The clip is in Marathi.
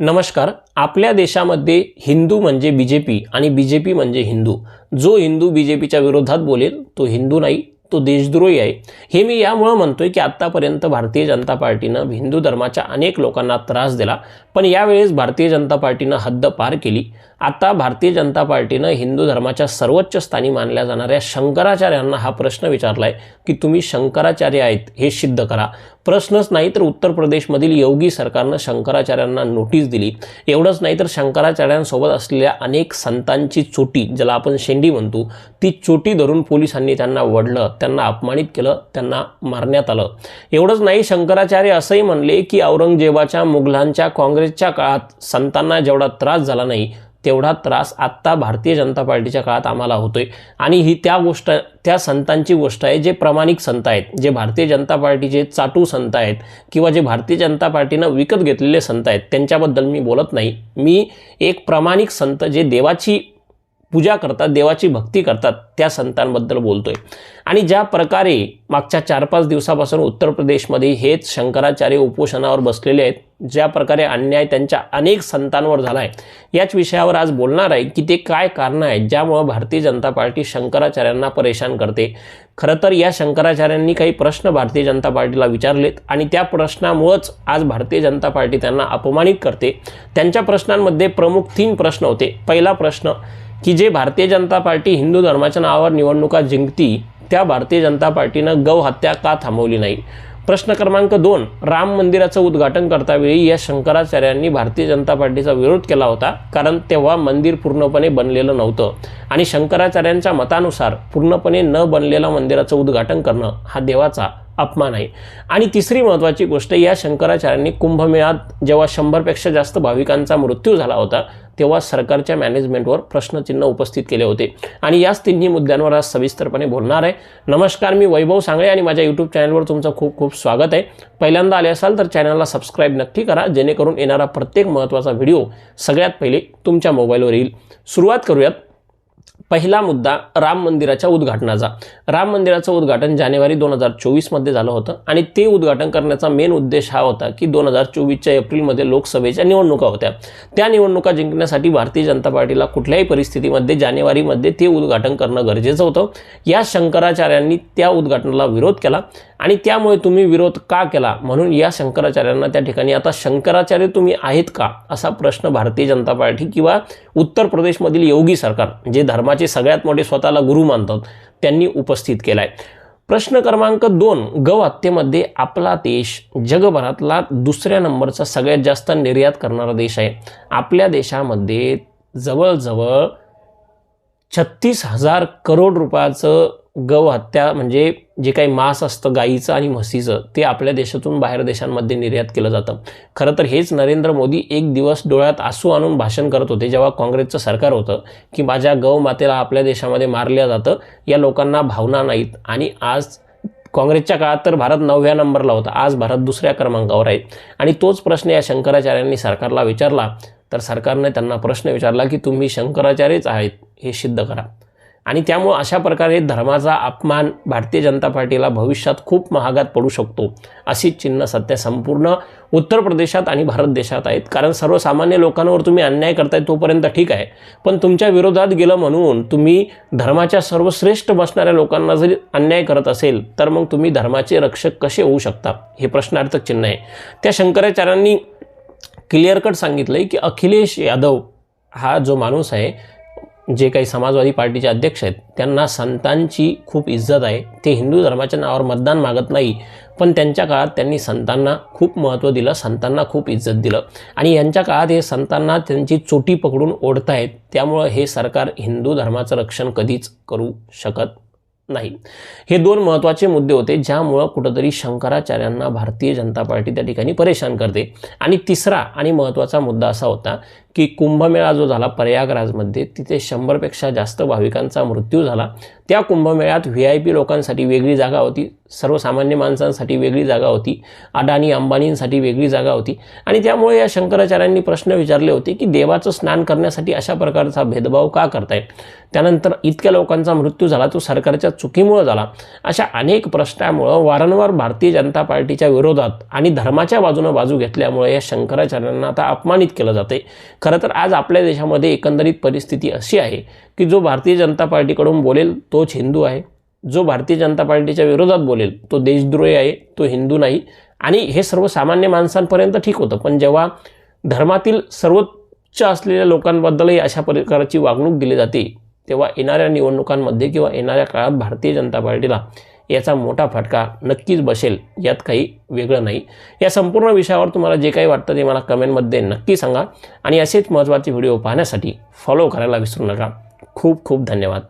नमस्कार. आपल्या देशामध्ये हिंदू म्हणजे बीजेपी आणि बीजेपी म्हणजे हिंदू. जो हिंदू बीजेपीच्या विरोधात बोलेल तो हिंदू नाही, तो देशद्रोही आहे. हे मी यामुळे म्हणतोय की आतापर्यंत भारतीय जनता पार्टीनं हिंदू धर्माच्या अनेक लोकांना त्रास दिला, पण यावेळेस भारतीय जनता पार्टीनं हद्द पार केली. आता भारतीय जनता पार्टीनं हिंदू धर्माच्या सर्वोच्च स्थानी मानल्या जाणाऱ्या शंकराचार्यांना हा प्रश्न विचारलाय की तुम्ही शंकराचार्य आहेत हे सिद्ध करा. प्रश्नच नाही तर उत्तर प्रदेशमधील योगी सरकारनं शंकराचार्यांना नोटीस दिली. एवढंच नाही तर शंकराचार्यांसोबत असलेल्या अनेक संतांची चोटी, ज्याला आपण शेंडी म्हणतो, ती चोटी धरून पोलिसांनी त्यांना वडलं, त्यांना अपमानित केलं, त्यांना मारण्यात आलं. एवढंच नाही, शंकराचार्य असंही म्हणले की औरंगजेबाच्या, मुघलांच्या, काँग्रेसच्या काळात संतांना जेवढा त्रास झाला नाही तेवढा त्रास आत्ता भारतीय जनता पार्टीच्या काळात आम्हाला होतोय. आणि ही त्या संतांची गोष्ट आहे जे प्रामाणिक संत आहेत, जे भारतीय जनता पार्टीचे चाटू संत आहेत किंवा जे भारतीय जनता पार्टीनं विकत घेतलेले संत आहेत त्यांच्याबद्दल मी बोलत नाही. मी एक प्रामाणिक संत जे देवाची पूजा करतात, देवाची भक्ती करतात, त्या संतांबद्दल बोलतोय. आणि ज्या प्रकारे मागच्या 4-5 दिवसापासून उत्तर प्रदेशमध्ये हेच शंकराचार्य उपोषणावर बसलेले आहेत, ज्या प्रकारे अन्याय त्यांच्या अनेक संतांवर झाला आहे, याच विषयावर आज बोलणार आहे की ते काय कारणं आहेत ज्यामुळं भारतीय जनता पार्टी शंकराचार्यांना परेशान करते. खरं तर या शंकराचार्यांनी काही प्रश्न भारतीय जनता पार्टीला विचारलेत आणि त्या प्रश्नामुळंच आज भारतीय जनता पार्टी त्यांना अपमानित करते. त्यांच्या प्रश्नांमध्ये प्रमुख 3 प्रश्न होते. पहिला प्रश्न की जे भारतीय जनता पार्टी हिंदू धर्माच्या नावावर निवडणुका जिंकती, त्या भारतीय जनता पार्टीनं गौ हत्या का थांबवली नाही. प्रश्न क्रमांक 2, राम मंदिराचं उद्घाटन करतावेळी या शंकराचार्यांनी भारतीय जनता पार्टीचा विरोध केला होता, कारण तेव्हा मंदिर पूर्णपणे बनलेलं नव्हतं आणि शंकराचार्यांच्या मतानुसार पूर्णपणे न बनलेल्या मंदिराचं उद्घाटन करणं हा देवाचा अपमान आहे. आणि तिसरी महत्त्वाची गोष्ट, या शंकराचार्यांनी कुंभमेळ्यात जेव्हा 100पेक्षा जास्त भाविकांचा मृत्यू झाला होता तेव्हा सरकारच्या मॅनेजमेंटवर प्रश्नचिन्ह उपस्थित केले होते. आणि याच तिन्ही मुद्द्यांवर आज सविस्तरपणे बोलणार आहे. नमस्कार, मी वैभव सांगळे आणि माझ्या यूट्यूब चॅनलवर तुमचं खूप खूप स्वागत आहे. पहिल्यांदा आले असाल तर चॅनलला सबस्क्राईब नक्की करा, जेणेकरून येणारा प्रत्येक महत्त्वाचा व्हिडिओ सगळ्यात पहिले तुमच्या मोबाईलवर येईल. सुरुवात करूयात. पहिला मुद्दा राम मंदिराच्या उद्घाटनाचा. राम मंदिराचं उद्घाटन जानेवारी 2024मध्ये झालं होतं आणि ते उद्घाटन करण्याचा मेन उद्देश हा होता की 2024च्या एप्रिलमध्ये लोकसभेच्या निवडणुका होत्या. त्या निवडणुका जिंकण्यासाठी भारतीय जनता पार्टीला कुठल्याही परिस्थितीमध्ये जानेवारीमध्ये ते उद्घाटन करणं गरजेचं होतं. या शंकराचार्यांनी त्या उद्घाटनाला विरोध केला आणि त्यामुळे तुम्ही विरोध का केला म्हणून या शंकराचार्यांना त्या ठिकाणी आता शंकराचार्य तुम्ही आहेत का असा प्रश्न भारतीय जनता पार्टी किंवा उत्तर प्रदेशमधील योगी सरकार, जे धर्माचे सगळ्यात मोठे स्वतःला गुरु मानतात, त्यांनी उपस्थित केलाय. प्रश्न क्रमांक 2, गौ हत्येमध्ये आपला देश जगभरातला 2ऱ्या नंबरचा सगळ्यात जास्त निर्यात करणारा देश आहे. आपल्या देशामध्ये जवळजवळ 36,000 करोड रुपयाचं गौ हत्या म्हणजे जे काही मांस असतं गाईचं आणि म्हशीचं, ते आपल्या देशातून बाहेर देशांमध्ये निर्यात केलं जातं. खरं तर हेच नरेंद्र मोदी एक दिवस डोळ्यात आसू आणून भाषण करत होते जेव्हा काँग्रेसचं सरकार होतं की माझ्या गौ मातेला आपल्या देशामध्ये मारल्या जातं, या लोकांना भावना नाहीत. आणि आज काँग्रेसच्या काळात तर भारत 9व्या नंबरला होता, आज भारत 2ऱ्या क्रमांकावर आहे. आणि तोच प्रश्न या शंकराचार्यांनी सरकारला विचारला तर सरकारने त्यांना प्रश्न विचारला की तुम्ही शंकराचार्यच आहेत हे सिद्ध करा. आणि त्यामुळे अशा प्रकारे धर्माचा अपमान भारतीय जनता पार्टीला भविष्यात खूप महागात पडू शकतो, अशी चिन्ह सध्या संपूर्ण उत्तर प्रदेशात आणि भारत देशात आहेत. कारण सर्वसामान्य लोकांवर तुम्ही अन्याय करताय तोपर्यंत ठीक आहे, पण तुमच्या विरोधात गेलं म्हणून तुम्ही धर्माच्या सर्वश्रेष्ठ बसणाऱ्या लोकांना जरी अन्याय करत असेल तर मग तुम्ही धर्माचे रक्षक कसे होऊ शकता, हे प्रश्नार्थक चिन्ह आहे. त्या शंकराचार्यांनी क्लिअर कट सांगितलंय की अखिलेश यादव हा जो माणूस आहे, जे काही समाजवादी पार्टीचे अध्यक्ष आहेत, त्यांना संतांची खूप इज्जत आहे. ते हिंदू धर्माच्या नावावर मतदान मागत नाही, पण त्यांच्या काळात त्यांनी संतांना खूप महत्त्व दिलं, संतांना खूप इज्जत दिलं. आणि यांच्या काळात हे संतांना त्यांची चोटी पकडून ओढतायत. त्यामुळं हे सरकार हिंदू धर्माचं रक्षण कधीच करू शकत नाही. हे 2 महत्त्वाचे मुद्दे होते ज्यामुळं कुठंतरी शंकराचार्यांना भारतीय जनता पार्टी त्या ठिकाणी परेशान करते. आणि तिसरा आणि महत्त्वाचा मुद्दा असा होता की कुंभमेळा जो झाला प्रयागराजमध्ये, तिथे 100पेक्षा जास्त भाविकांचा मृत्यू झाला. त्या कुंभमेळ्यात VIP लोकांसाठी वेगळी जागा होती, सर्वसामान्य माणसांसाठी वेगळी जागा होती, अडाणी अंबानींसाठी वेगळी जागा होती. आणि त्यामुळे या शंकराचार्यांनी प्रश्न विचारले होते की देवाचं स्नान करण्यासाठी अशा प्रकारचा भेदभाव का करतायत. त्यानंतर इतक्या लोकांचा मृत्यू झाला तो सरकारच्या चुकीमुळे झाला. अशा अनेक प्रश्नामुळे वारंवार भारतीय जनता पार्टीच्या विरोधात आणि धर्माच्या बाजूने बाजू घेतल्यामुळे या शंकराचार्यांना आता अपमानित केलं जाते. खरं तर आज आपल्या देशामध्ये एकंदरीत परिस्थिती अशी आहे की जो भारतीय जनता पार्टीकडून बोलेल तोच हिंदू आहे, जो भारतीय जनता पार्टीच्या विरोधात बोलेल तो देशद्रोही आहे, तो हिंदू नाही. आणि हे सर्वसामान्य माणसांपर्यंत ठीक होतं, पण जेव्हा धर्मातील सर्वोच्च असलेल्या लोकांबद्दलही अशा प्रकारची वागणूक दिली जाते तेव्हा येणाऱ्या निवडणुकांमध्ये किंवा येणाऱ्या काळात भारतीय जनता पार्टीला याचा मोठा फटका नक्कीच बसेल, यात काही वेगळं नाही. या संपूर्ण विषयावर तुम्हाला जे काही वाटतं ते मला कमेंटमध्ये नक्की सांगा आणि असेच महत्त्वाचे व्हिडिओ पाहण्यासाठी फॉलो करायला विसरू नका. खूप खूप धन्यवाद.